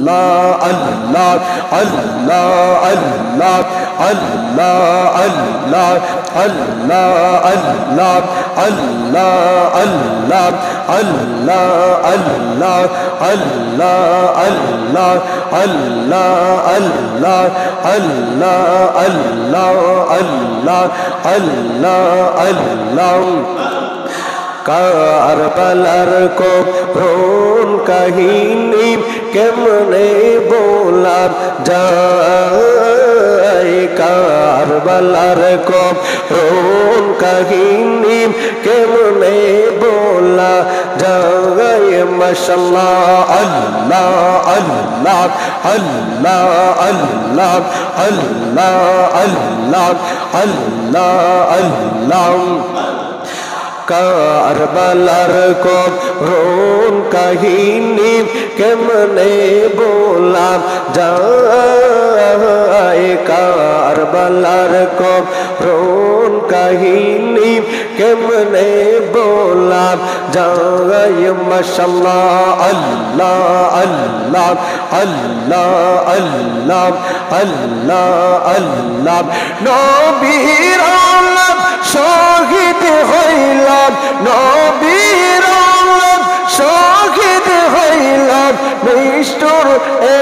Allah Allah Allah Allah Allah Allah Allah Allah Allah Allah Allah Allah Allah Allah Allah Allah Allah Allah Allah কারবালার করুণ কাহিনী কেমনে বলা যায় কারবালার করুণ কাহিনী কেমনে বলা যায় মাশাআল্লাহ আল্লাহ আল্লাহ আল্লাহ আল্লাহ আল্লাহ আল্লাহ আল্লাহ আল্লাহ কারবালার করুণ কাহিনী কেমনে বলা যায় কারবালার করুণ কাহিনী কেমনে বলা যায় মাশাআল্লাহ আল্লাহ আল্লাহ আল্লাহ আল্লাহ আল্লাহ আল্লাহ নবীর আলাম শহীদ হইলাম নবীর আলাম শহীদ হইলাম নিষ্ঠুর এ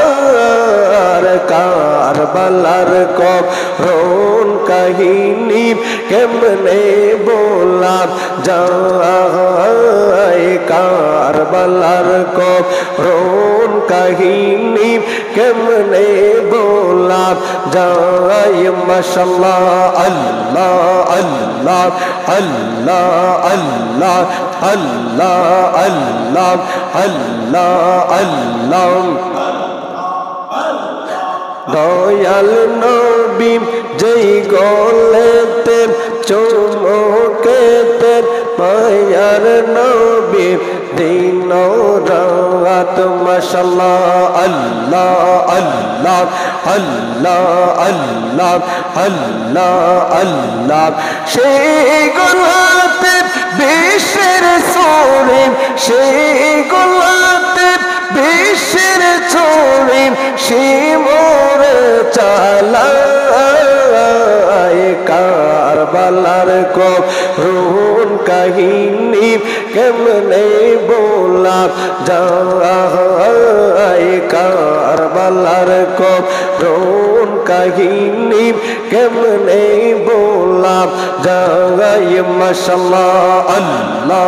জিদার কারবালার করুণ কাহিনী কেমনে বলা যায় কারবালার করুণ কাহিনী কেমনে বলা যায় মাশাআল্লাহ আল্লাহ আল্লাহ আল্লাহ আল্লাহ আল্লাহ আল্লাহ আল্লাহ আল্লাহ দয়াল নবী যেই গলেতে চুমকেতে মায়ার নবী দিন রাত মাশাআল্লাহ আল্লাহ আল্লাহ আল্লাহ আল্লাহ আল্লাহ আল্লাহ সেই গলাতে বিশ্বের ছড়ি সেই গলাতে বিশ্বের ছড়ি শিমরে চালায় কারবালার করুণ কাহিনী কেমনে বলা যায় কারবালার করুণ কাহিনী কেমনে বলা যায় মাশাআল্লাহ আল্লাহ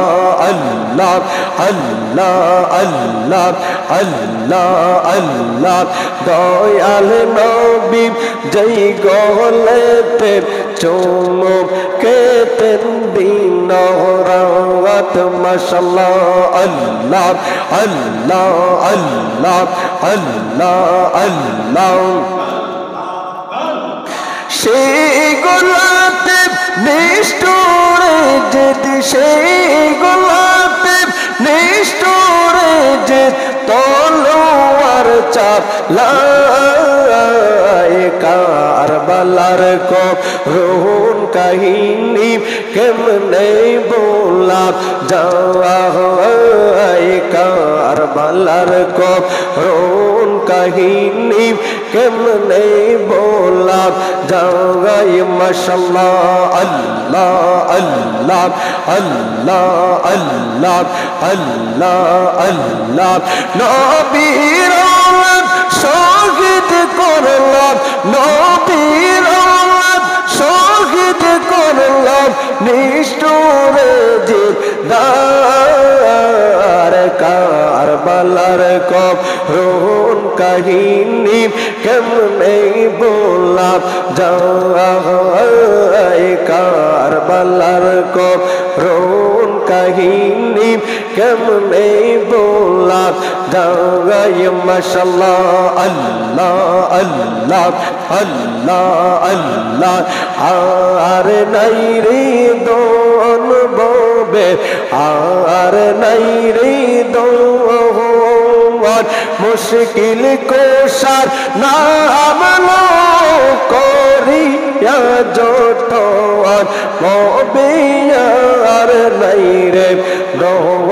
আল্লাহ আল্লাহ আল্লাহ আল্লাহ আল্লাহ দয়াল নবী যেই গলেতে চুমকেতেন দিন রাত মাশাআল্লাহ আল্লাহ আল্লাহ আল্লাহ আল্লাহ আল্লাহ সেই গোলাতে নিষ্ঠুরে যেতে সেই গোলাতে নিষ্ঠুরে যে তলোয়ার চালায় কারবালার করুণ কাহিনী কেমনে বলা যায় কারবালার করুণ কাহিনী কেমনে বলা যায় মাশাআল্লাহ আল্লাহ আল্লাহ আল্লাহ আল্লাহ আল্লাহ আল্লাহ নবীর আলাম শহীদ করলাম নবীর আলাম শহীদ করলাম নিষ্ঠুর জিদার কারবালার করুণ কাহিনী কেমনে বলা যায় কারবালার করুণ কাহিনী কেমনে বলা যায় মাশাআল্লাহ আল্লাহ আল্লাহ আল্লাহ আল্লাহ আর নাই রে দোন ববে আর নাই রে দোন মুশকিল কোশার নাম লো করিয়া যত ববে আর নাই রে দোন